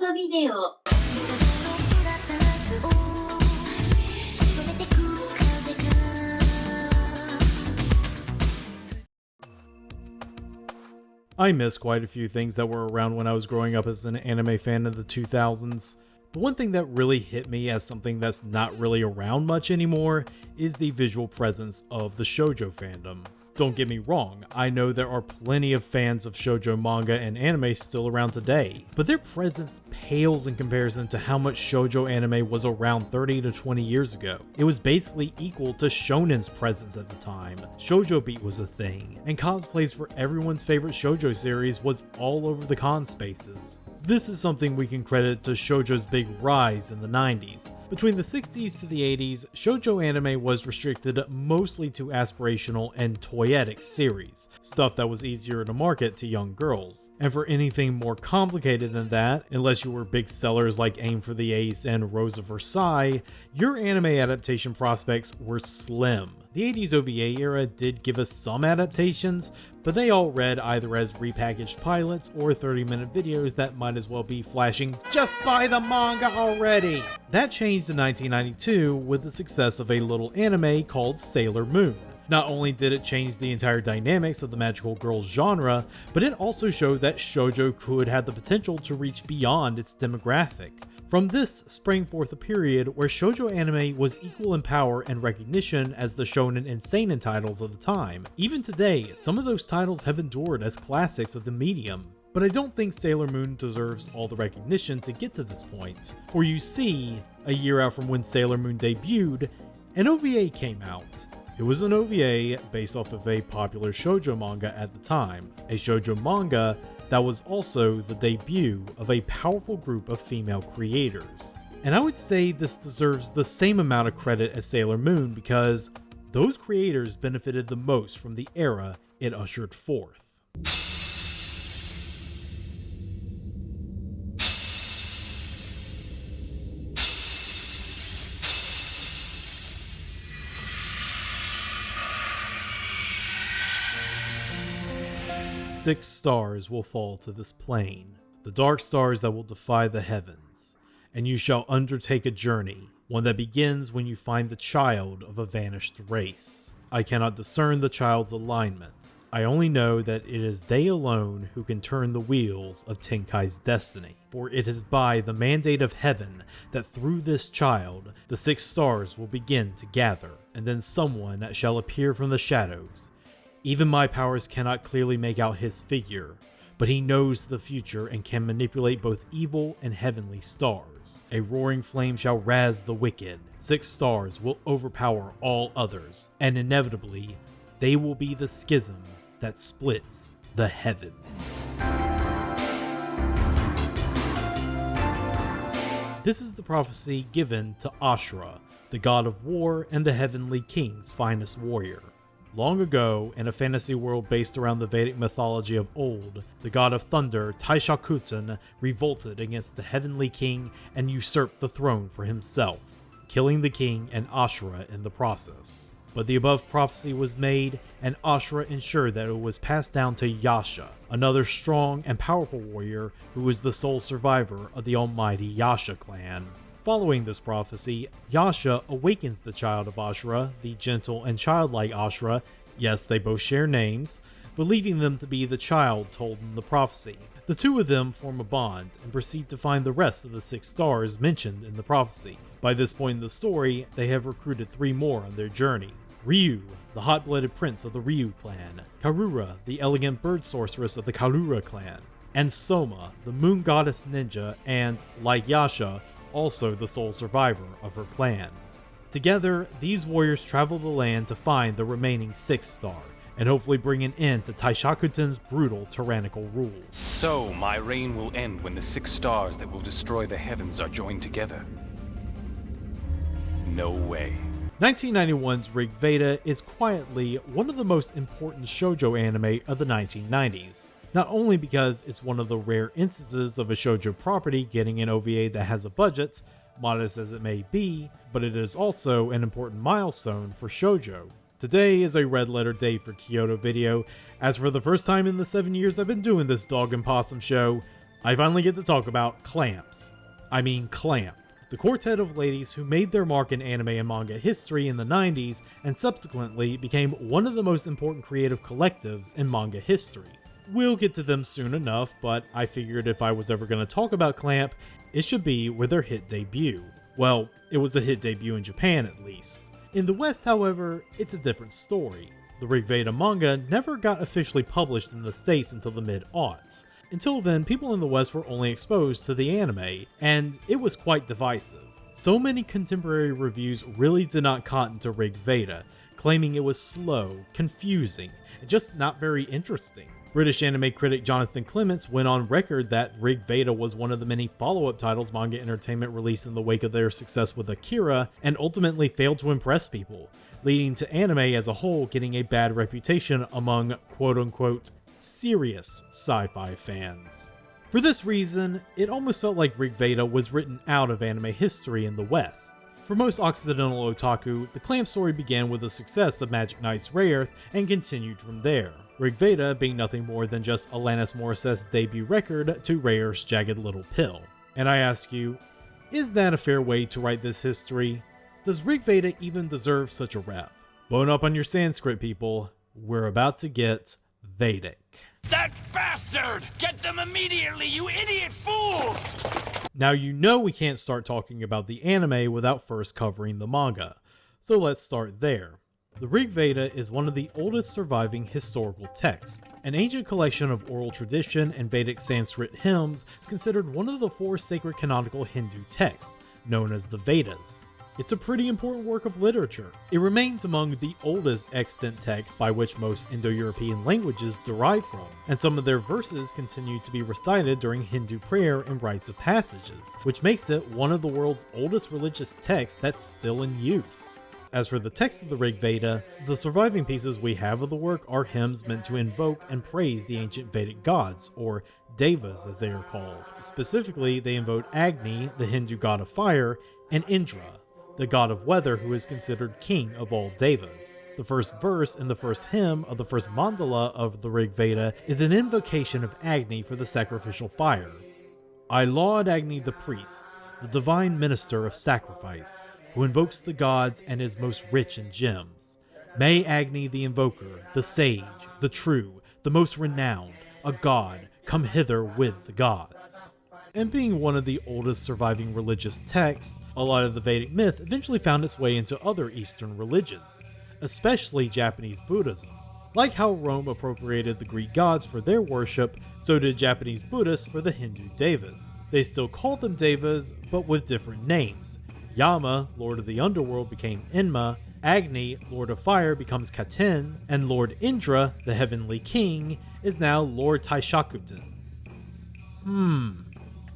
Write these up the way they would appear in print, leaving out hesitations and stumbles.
トビデオ I miss quite a few things that were around when I was growing up as an anime fan in the 2000s, but one thing that really hit me as something that's not really around much anymore is the visual presence of the shojo fandom. Don't get me wrong, I know there are plenty of fans of shojo manga and anime still around today, but their presence pales in comparison to how much shojo anime was around 30 to 20 years ago. It was basically equal to shonen's presence at the time. Shoujo Beat was a thing, and cosplays for everyone's favorite shojo series was all over the con spaces. This is something we can credit to shoujo's big rise in the 90s. Between the 60s to the 80s, shoujo anime was restricted mostly to aspirational and toyetic series, stuff that was easier to market to young girls. And for anything more complicated than that, unless you were big sellers like Aim for the Ace and Rose of Versailles, your anime adaptation prospects were slim. The 80s OVA era did give us some adaptations, but they all read either as repackaged pilots or 30-minute videos that might as well be flashing, "Just buy the manga already!" That changed in 1992 with the success of a little anime called Sailor Moon. Not only did it change the entire dynamics of the magical girl genre, but it also showed that shoujo could have the potential to reach beyond its demographic. From this sprang forth a period where shoujo anime was equal in power and recognition as the shonen and seinen titles of the time. Even today, some of those titles have endured as classics of the medium. But I don't think Sailor Moon deserves all the recognition to get to this point. For you see, a year out from when Sailor Moon debuted, an OVA came out. It was an OVA based off of a popular shoujo manga at the time, a shoujo manga that was also the debut of a powerful group of female creators. And I would say this deserves the same amount of credit as Sailor Moon because those creators benefited the most from the era it ushered forth. Six stars will fall to this plane, the dark stars that will defy the heavens, and you shall undertake a journey, one that begins when you find the child of a vanished race. I cannot discern the child's alignment. I only know that it is they alone who can turn the wheels of Tenkai's destiny, for it is by the mandate of heaven that through this child, the six stars will begin to gather, and then someone shall appear from the shadows. Even my powers cannot clearly make out his figure, but he knows the future and can manipulate both evil and heavenly stars. A roaring flame shall razz the wicked. Six stars will overpower all others, and inevitably, they will be the schism that splits the heavens. This is the prophecy given to Ashura, the god of war and the heavenly king's finest warrior. Long ago, in a fantasy world based around the Vedic mythology of old, the god of thunder, Taishakuten, revolted against the heavenly king and usurped the throne for himself, killing the king and Ashura in the process. But the above prophecy was made, and Ashura ensured that it was passed down to Yasha, another strong and powerful warrior who was the sole survivor of the almighty Yasha clan. Following this prophecy, Yasha awakens the child of Ashura, the gentle and childlike Ashura, yes, they both share names, believing them to be the child told in the prophecy. The two of them form a bond and proceed to find the rest of the six stars mentioned in the prophecy. By this point in the story, they have recruited three more on their journey. Ryu, the hot-blooded prince of the Ryu clan, Karura, the elegant bird sorceress of the Karura clan, and Soma, the moon goddess ninja and, like Yasha, also the sole survivor of her clan. Together, these warriors travel the land to find the remaining sixth star, and hopefully bring an end to Taishakuten's brutal, tyrannical rule. So, my reign will end when the six stars that will destroy the heavens are joined together. No way. 1991's Rig Veda is quietly one of the most important shoujo anime of the 1990s. Not only because it's one of the rare instances of a shoujo property getting an OVA that has a budget, modest as it may be, but it is also an important milestone for shoujo. Today is a red letter day for KYOTO Video, as for the first time in the 7 years I've been doing this dog and possum show, I finally get to talk about Clamp, the quartet of ladies who made their mark in anime and manga history in the 90s and subsequently became one of the most important creative collectives in manga history. We'll get to them soon enough, but I figured if I was ever going to talk about Clamp, it should be with their hit debut. Well, it was a hit debut in Japan at least. In the West, however, it's a different story. The Rig Veda manga never got officially published in the States until the mid-aughts. Until then, people in the West were only exposed to the anime, and it was quite divisive. So many contemporary reviews really did not cotton to Rig Veda, claiming it was slow, confusing, and just not very interesting. British anime critic Jonathan Clements went on record that Rig Veda was one of the many follow-up titles Manga Entertainment released in the wake of their success with Akira, and ultimately failed to impress people, leading to anime as a whole getting a bad reputation among quote-unquote serious sci-fi fans. For this reason, it almost felt like Rig Veda was written out of anime history in the West. For most Occidental otaku, the Clamp story began with the success of Magic Knight's Rayearth and continued from there, Rig Veda being nothing more than just Alanis Morissette's debut record to Rayearth's Jagged Little Pill. And I ask you, is that a fair way to write this history? Does Rig Veda even deserve such a rep? Bone up on your Sanskrit, people. We're about to get Vedic. That bastard! Get them immediately, you idiot fools! Now you know we can't start talking about the anime without first covering the manga, so let's start there. The Rig Veda is one of the oldest surviving historical texts. An ancient collection of oral tradition and Vedic Sanskrit hymns is considered one of the 4 sacred canonical Hindu texts, known as the Vedas. It's a pretty important work of literature. It remains among the oldest extant texts by which most Indo-European languages derive from, and some of their verses continue to be recited during Hindu prayer and rites of passages, which makes it one of the world's oldest religious texts that's still in use. As for the text of the Rig Veda, the surviving pieces we have of the work are hymns meant to invoke and praise the ancient Vedic gods, or Devas as they are called. Specifically, they invoke Agni, the Hindu god of fire, and Indra, the god of weather who is considered king of all Devas. The first verse in the first hymn of the first mandala of the Rig Veda is an invocation of Agni for the sacrificial fire. I laud Agni the priest, the divine minister of sacrifice, who invokes the gods and is most rich in gems. May Agni the invoker, the sage, the true, the most renowned, a god, come hither with the gods. And being one of the oldest surviving religious texts, a lot of the Vedic myth eventually found its way into other Eastern religions, especially Japanese Buddhism. Like how Rome appropriated the Greek gods for their worship, so did Japanese Buddhists for the Hindu Devas. They still called them Devas, but with different names. Yama, Lord of the Underworld, became Enma, Agni, Lord of Fire, becomes Katen, and Lord Indra, the Heavenly King, is now Lord Taishakuten.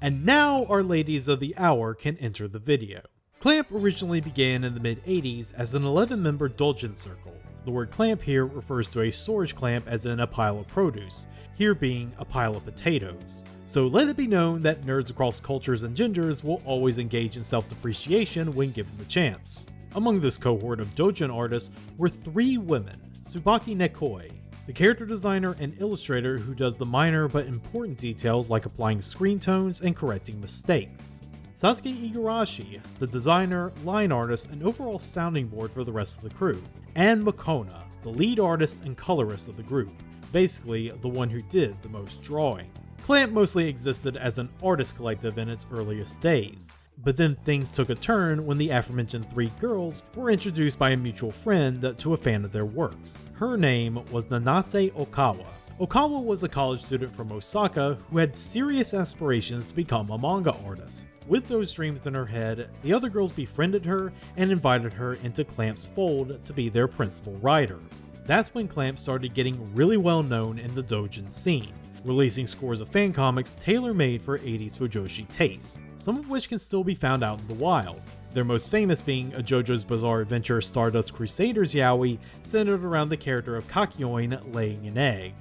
And now our ladies of the hour can enter the video. Clamp originally began in the mid-80s as an 11-member Doujin circle. The word clamp here refers to a storage clamp as in a pile of produce, here being a pile of potatoes. So let it be known that nerds across cultures and genders will always engage in self-depreciation when given the chance. Among this cohort of Doujin artists were 3 women, Tsubaki Nekoi, the character designer and illustrator who does the minor but important details like applying screen tones and correcting mistakes. Sasuke Igarashi, the designer, line artist, and overall sounding board for the rest of the crew. And Makona, the lead artist and colorist of the group, basically the one who did the most drawing. Clamp mostly existed as an artist collective in its earliest days, but then things took a turn when the aforementioned 3 girls were introduced by a mutual friend to a fan of their works. Her name was Nanase Okawa. Okawa was a college student from Osaka who had serious aspirations to become a manga artist. With those dreams in her head, the other girls befriended her and invited her into Clamp's fold to be their principal writer. That's when Clamp started getting really well known in the doujin scene, releasing scores of fan comics tailor-made for 80s fujoshi taste, some of which can still be found out in the wild, their most famous being a JoJo's Bizarre Adventure Stardust Crusaders yaoi centered around the character of Kakyoin laying an egg.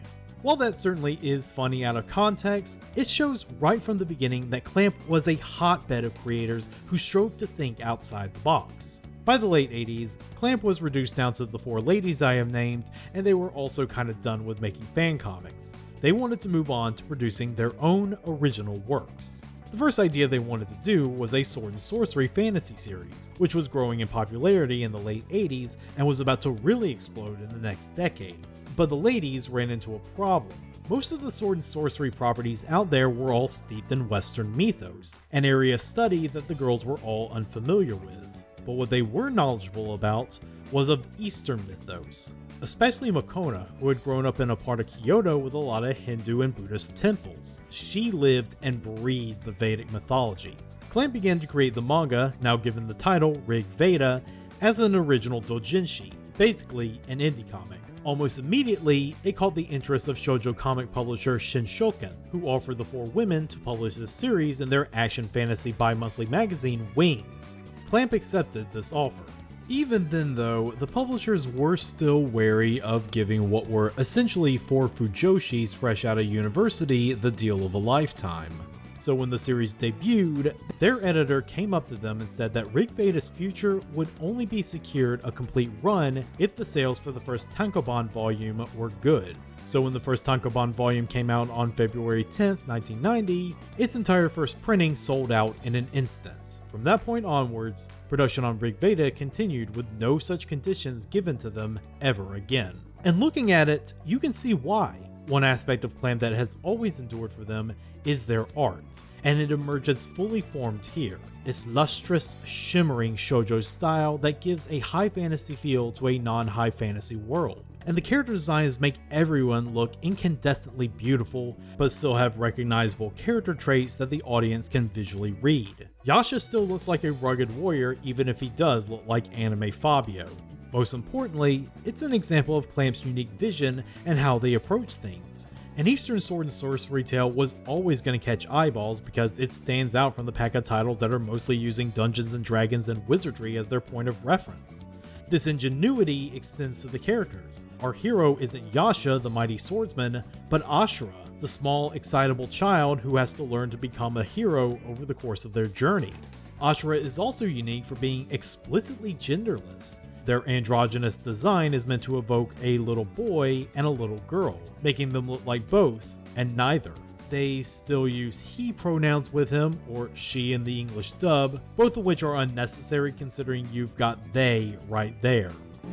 While that certainly is funny out of context, it shows right from the beginning that Clamp was a hotbed of creators who strove to think outside the box. By the late 80s, Clamp was reduced down to the 4 ladies I have named, and they were also kind of done with making fan comics. they wanted to move on to producing their own original works. The first idea they wanted to do was a sword and sorcery fantasy series, which was growing in popularity in the late 80s and was about to really explode in the next decade. But the ladies ran into a problem. Most of the sword and sorcery properties out there were all steeped in Western mythos, an area of study that the girls were all unfamiliar with. But what they were knowledgeable about was of Eastern mythos, especially Makona, who had grown up in a part of Kyoto with a lot of Hindu and Buddhist temples. She lived and breathed the Vedic mythology. Clamp began to create the manga, now given the title Rig Veda, as an original doujinshi, basically an indie comic. Almost immediately, it caught the interest of shojo comic publisher Shinshoken, who offered the four women to publish this series in their action fantasy bi-monthly magazine Wings. Clamp accepted this offer. Even then though, the publishers were still wary of giving what were essentially four fujoshis fresh out of university the deal of a lifetime. So when the series debuted, their editor came up to them and said that Rig Veda's future would only be secured a complete run if the sales for the first tankobon volume were good. So when the first tankobon volume came out on February 10th, 1990, its entire first printing sold out in an instant. From that point onwards, production on Rig Veda continued with no such conditions given to them ever again. And looking at it, you can see why. One aspect of Clamp that has always endured for them is their art, and it emerges fully formed here. Its lustrous, shimmering shoujo style that gives a high fantasy feel to a non-high fantasy world. And the character designs make everyone look incandescently beautiful, but still have recognizable character traits that the audience can visually read. Yasha still looks like a rugged warrior even if he does look like anime Fabio. Most importantly, it's an example of Clamp's unique vision and how they approach things. An Eastern sword and sorcery tale was always going to catch eyeballs because it stands out from the pack of titles that are mostly using Dungeons and Dragons and wizardry as their point of reference. This ingenuity extends to the characters. Our hero isn't Yasha, the mighty swordsman, but Ashura, the small, excitable child who has to learn to become a hero over the course of their journey. Ashura is also unique for being explicitly genderless. Their androgynous design is meant to evoke a little boy and a little girl, making them look like both and neither. They still use he pronouns with him, or she in the English dub, both of which are unnecessary considering you've got they right there.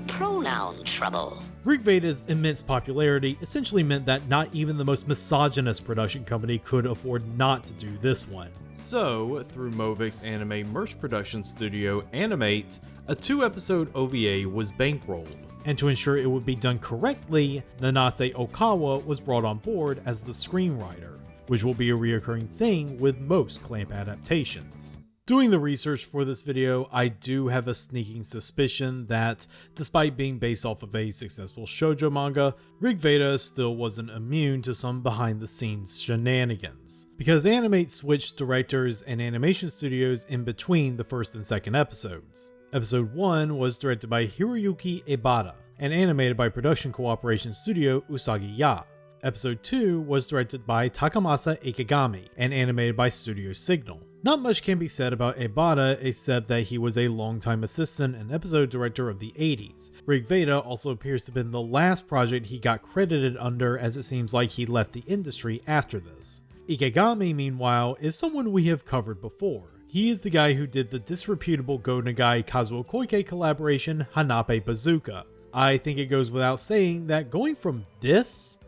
Pronoun trouble. Rig Veda's immense popularity essentially meant that not even the most misogynist production company could afford not to do this one. So, through Movik's anime merch production studio Animate, a 2-episode OVA was bankrolled. And to ensure it would be done correctly, Nanase Okawa was brought on board as the screenwriter, which will be a reoccurring thing with most Clamp adaptations. Doing the research for this video, I do have a sneaking suspicion that, despite being based off of a successful shoujo manga, Rig Veda still wasn't immune to some behind-the-scenes shenanigans, because Animate switched directors and animation studios in between the first and second episodes. Episode 1 was directed by Hiroyuki Ebata, and animated by production cooperation studio Usagi-Ya. Episode 2 was directed by Takamasa Ikegami, and animated by Studio Signal. Not much can be said about Ebata except that he was a longtime assistant and episode director of the 80s. Rig Veda also appears to have been the last project he got credited under, as it seems like he left the industry after this. Ikegami, meanwhile, is someone we have covered before. He is the guy who did the disreputable Go Nagai Kazuo Koike collaboration Hanape Bazooka. I think it goes without saying that going from this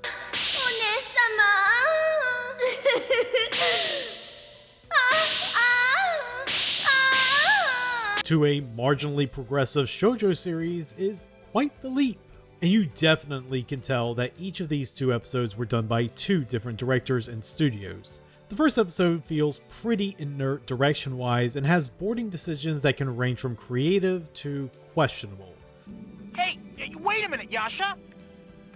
to a marginally progressive shoujo series is quite the leap. And you definitely can tell that each of these 2 episodes were done by 2 different directors and studios. The first episode feels pretty inert direction-wise and has boarding decisions that can range from creative to questionable. Hey, wait a minute, Yasha!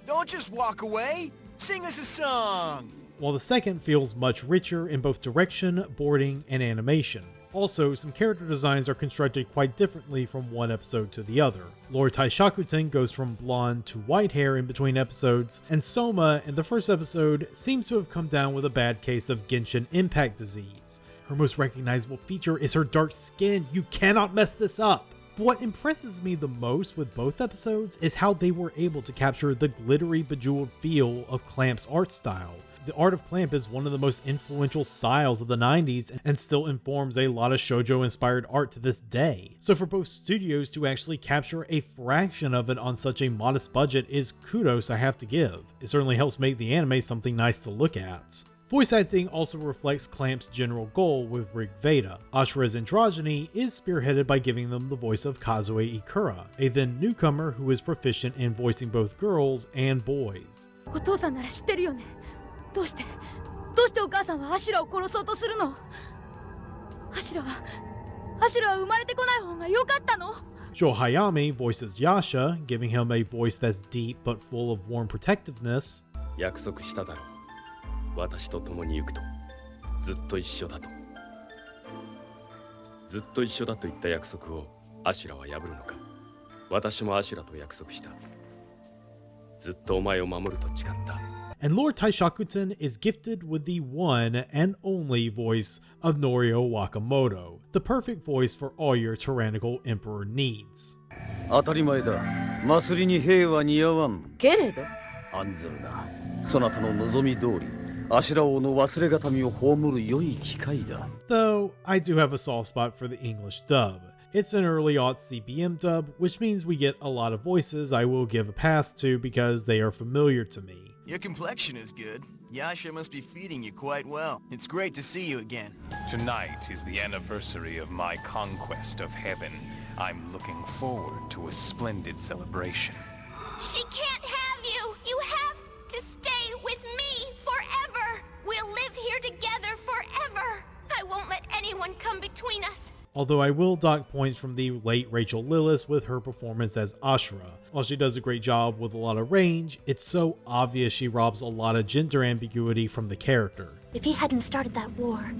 Don't just walk away! Sing us a song! While the second feels much richer in both direction, boarding, and animation. Also, some character designs are constructed quite differently from one episode to the other. Lord Taishakuten goes from blonde to white hair in between episodes, and Soma in the first episode seems to have come down with a bad case of Genshin Impact disease. Her most recognizable feature is her dark skin. You cannot mess this up! But what impresses me the most with both episodes is how they were able to capture the glittery, bejeweled feel of Clamp's art style. The art of Clamp is one of the most influential styles of the 90s and still informs a lot of shoujo inspired art to this day. So for both studios to actually capture a fraction of it on such a modest budget is kudos I have to give. It certainly helps make the anime something nice to look at. Voice acting also reflects Clamp's general goal with Rig Veda. Ashura's androgyny is spearheaded by giving them the voice of Kazue Ikura, a then newcomer who is proficient in voicing both girls and boys. お父さんなら知ってるよね。どうしてお母さんはアシュラを殺そうとするの？アシュラは生まれてこない方が良かったの？ Joe Hayami voices Yasha, giving him a voice that's deep but full of warm protectiveness. 約束しただろう。私と共に行くと。ずっと一緒だと。ずっと一緒だと言った約束をアシュラは破るのか。私もアシュラと約束した。ずっとお前を守ると誓った。And Lord Taishakuten is gifted with the one and only voice of Norio Wakamoto, the perfect voice for all your tyrannical emperor needs. 当たり前だ。祭りに兵は似合わん。けれど案ずるな。そなたの望み通り、アシュラ王の忘れがたみを葬る良い機会だ。Though, I do have a soft spot for the English dub. It's an early aughts CBM dub, which means we get a lot of voices I will give a pass to because they are familiar to me. Your complexion is good. Yasha must be feeding you quite well. It's great to see you again. Tonight is the anniversary of my conquest of heaven. I'm looking forward to a splendid celebration. She can't have you! You have to stay with me forever! We'll live here together forever! I won't let anyone come between us. Although I will dock points from the late Rachel Lillis with her performance as Ashura. While she does a great job with a lot of range, it's so obvious she robs a lot of gender ambiguity from the character. If he hadn't started that war,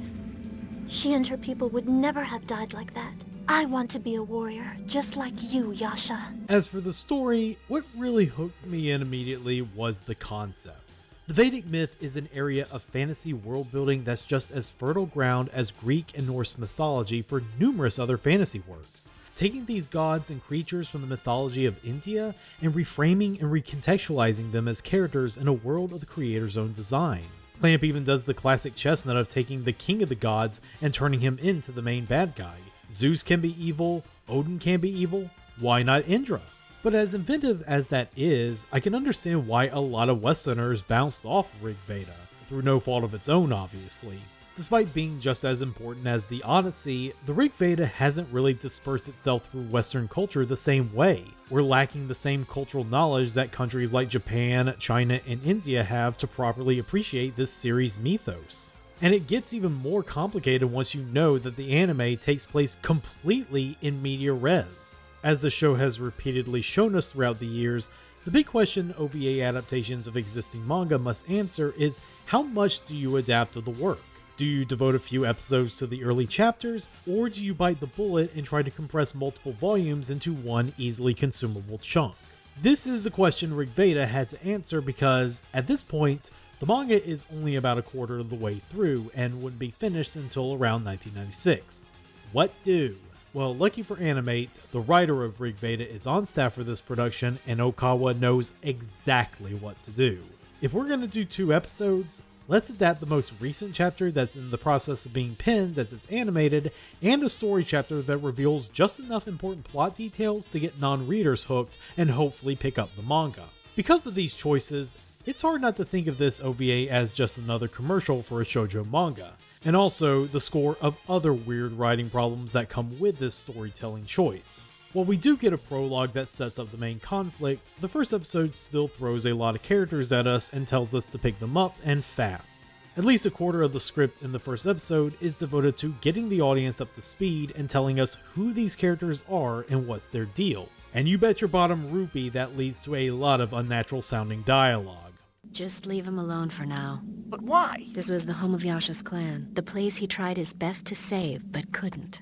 she and her people would never have died like that. I want to be a warrior, just like you, Yasha. As for the story, what really hooked me in immediately was the concept. The Vedic myth is an area of fantasy world building that's just as fertile ground as Greek and Norse mythology for numerous other fantasy works. Taking these gods and creatures from the mythology of India and reframing and recontextualizing them as characters in a world of the creator's own design. Clamp even does the classic chestnut of taking the king of the gods and turning him into the main bad guy. Zeus can be evil, Odin can be evil, why not Indra? But as inventive as that is, I can understand why a lot of Westerners bounced off Rig Veda, through no fault of its own obviously. Despite being just as important as the Odyssey, the Rig Veda hasn't really dispersed itself through Western culture the same way. We're lacking the same cultural knowledge that countries like Japan, China, and India have to properly appreciate this series' mythos. And it gets even more complicated once you know that the anime takes place completely in media res. As the show has repeatedly shown us throughout the years, the big question OVA adaptations of existing manga must answer is how much do you adapt of the work? Do you devote a few episodes to the early chapters, or do you bite the bullet and try to compress multiple volumes into one easily consumable chunk? This is a question Rig Veda had to answer because, at this point, the manga is only about a quarter of the way through and wouldn't be finished until around 1996. What do? Well, lucky for Animate, the writer of Rig Veda is on staff for this production, and Okawa knows exactly what to do. If we're going to do 2 episodes, let's adapt the most recent chapter that's in the process of being penned as it's animated, and a story chapter that reveals just enough important plot details to get non-readers hooked and hopefully pick up the manga. Because of these choices, it's hard not to think of this OVA as just another commercial for a shoujo manga, and also the score of other weird writing problems that come with this storytelling choice. While we do get a prologue that sets up the main conflict, the first episode still throws a lot of characters at us and tells us to pick them up and fast. At least a quarter of the script in the first episode is devoted to getting the audience up to speed and telling us who these characters are and what's their deal. And you bet your bottom rupee that leads to a lot of unnatural sounding dialogue. Just leave him alone for now. But why? This was the home of Yasha's clan, the place he tried his best to save, but couldn't.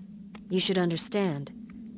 You should understand,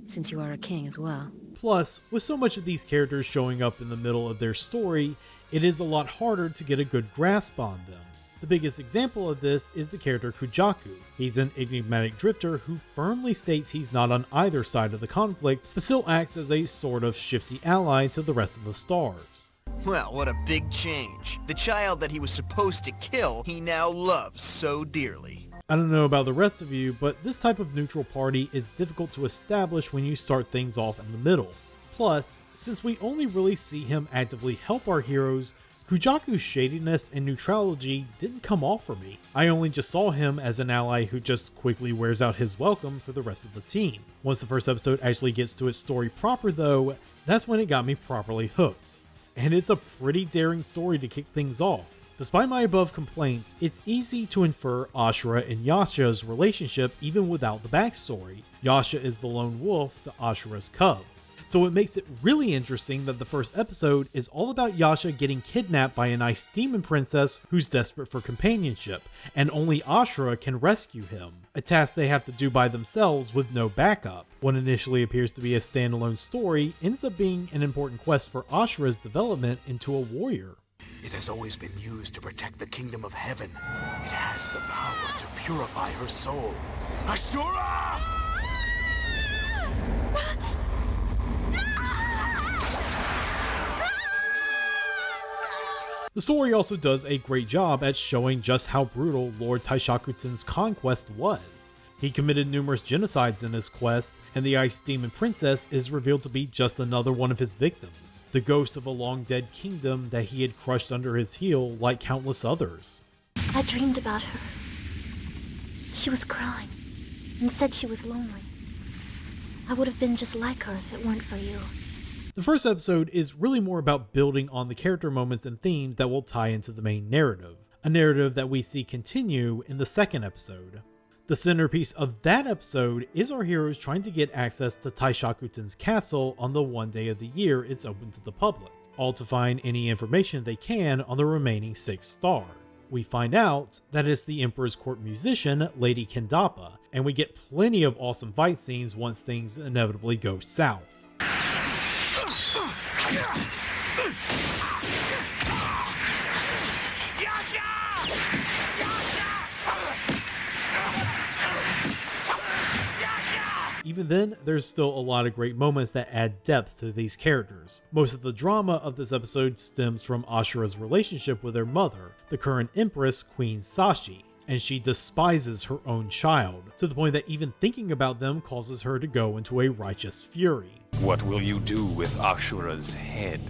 since you are a king as well. Plus, with so much of these characters showing up in the middle of their story, it is a lot harder to get a good grasp on them. The biggest example of this is the character Kujaku. He's an enigmatic drifter who firmly states he's not on either side of the conflict, but still acts as a sort of shifty ally to the rest of the stars. Well, what a big change. The child that he was supposed to kill, he now loves so dearly. I don't know about the rest of you, but this type of neutral party is difficult to establish when you start things off in the middle. Plus, since we only really see him actively help our heroes, Kujaku's shadiness and neutrality didn't come off for me. I only just saw him as an ally who just quickly wears out his welcome for the rest of the team. Once the first episode actually gets to its story proper though, that's when it got me properly hooked. And it's a pretty daring story to kick things off. Despite my above complaints, it's easy to infer Ashura and Yasha's relationship even without the backstory. Yasha is the lone wolf to Ashura's cub. So it makes it really interesting that the first episode is all about Yasha getting kidnapped by an ice demon princess who's desperate for companionship, and only Ashura can rescue him, a task they have to do by themselves with no backup. What initially appears to be a standalone story ends up being an important quest for Ashura's development into a warrior. It has always been used to protect the kingdom of heaven. It has the power to purify her soul. Ashura! The story also does a great job at showing just how brutal Lord Taishakuten's conquest was. He committed numerous genocides in his quest, and the Ice Demon Princess is revealed to be just another one of his victims, the ghost of a long-dead kingdom that he had crushed under his heel like countless others. I dreamed about her. She was crying, and said she was lonely. I would have been just like her if it weren't for you. The first episode is really more about building on the character moments and themes that will tie into the main narrative, a narrative that we see continue in the second episode. The centerpiece of that episode is our heroes trying to get access to Taishakuten's castle on the one day of the year it's open to the public, all to find any information they can on the remaining 6 stars. We find out that it's the Emperor's court musician, Lady Kendapa, and we get plenty of awesome fight scenes once things inevitably go south. Even then, there's still a lot of great moments that add depth to these characters. Most of the drama of this episode stems from Ashura's relationship with her mother, the current Empress, Queen Sashi, and she despises her own child, to the point that even thinking about them causes her to go into a righteous fury. What will you do with Ashura's head?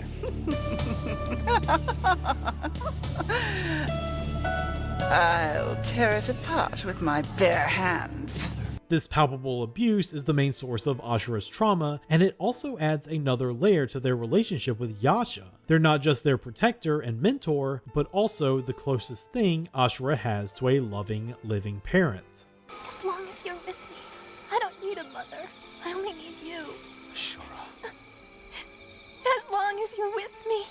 I'll tear it apart with my bare hands. This palpable abuse is the main source of Ashura's trauma, and it also adds another layer to their relationship with Yasha. They're not just their protector and mentor, but also the closest thing Ashura has to a loving, living parent. As long as you're with me, I don't need a mother. I only need you. Ashura. As long as you're with me.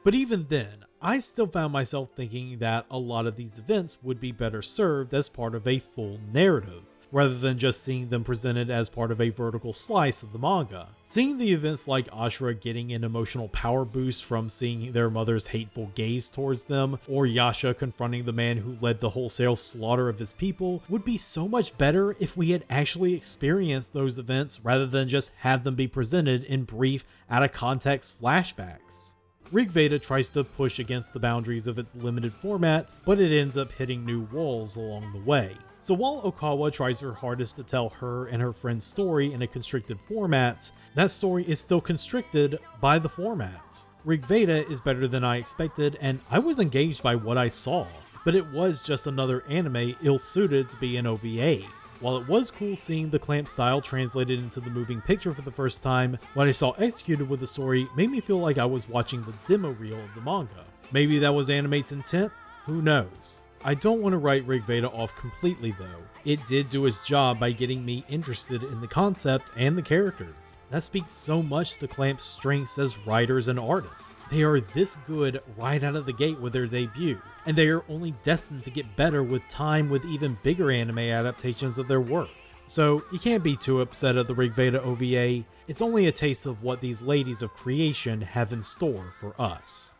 But even then, I still found myself thinking that a lot of these events would be better served as part of a full narrative, rather than just seeing them presented as part of a vertical slice of the manga. Seeing the events like Ashura getting an emotional power boost from seeing their mother's hateful gaze towards them, or Yasha confronting the man who led the wholesale slaughter of his people, would be so much better if we had actually experienced those events rather than just have them be presented in brief, out-of-context flashbacks. Veda tries to push against the boundaries of its limited format, but it ends up hitting new walls along the way. So while Okawa tries her hardest to tell her and her friend's story in a constricted format, that story is still constricted by the format. Veda is better than I expected, and I was engaged by what I saw, but it was just another anime ill-suited to be an OVA. While it was cool seeing the clamp style translated into the moving picture for the first time, what I saw executed with the story made me feel like I was watching the demo reel of the manga. Maybe that was Animate's intent? Who knows? I don't want to write Veda off completely though. It did do its job by getting me interested in the concept and the characters. That speaks so much to Clamp's strengths as writers and artists. They are this good right out of the gate with their debut, and they are only destined to get better with time with even bigger anime adaptations of their work. So you can't be too upset at the Veda OVA, it's only a taste of what these ladies of creation have in store for us.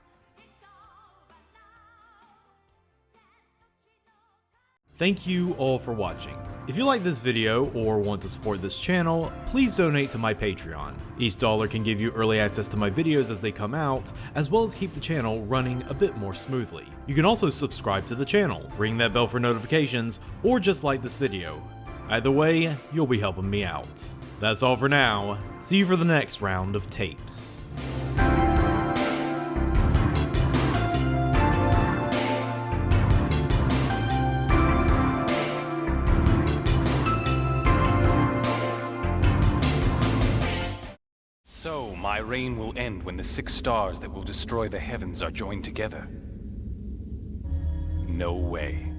Thank you all for watching. If you like this video or want to support this channel, please donate to my Patreon. Each dollar can give you early access to my videos as they come out, as well as keep the channel running a bit more smoothly. You can also subscribe to the channel, ring that bell for notifications, or just like this video. Either way, you'll be helping me out. That's all for now. See you for the next round of tapes. So, my reign will end when the 6 stars that will destroy the heavens are joined together? No way.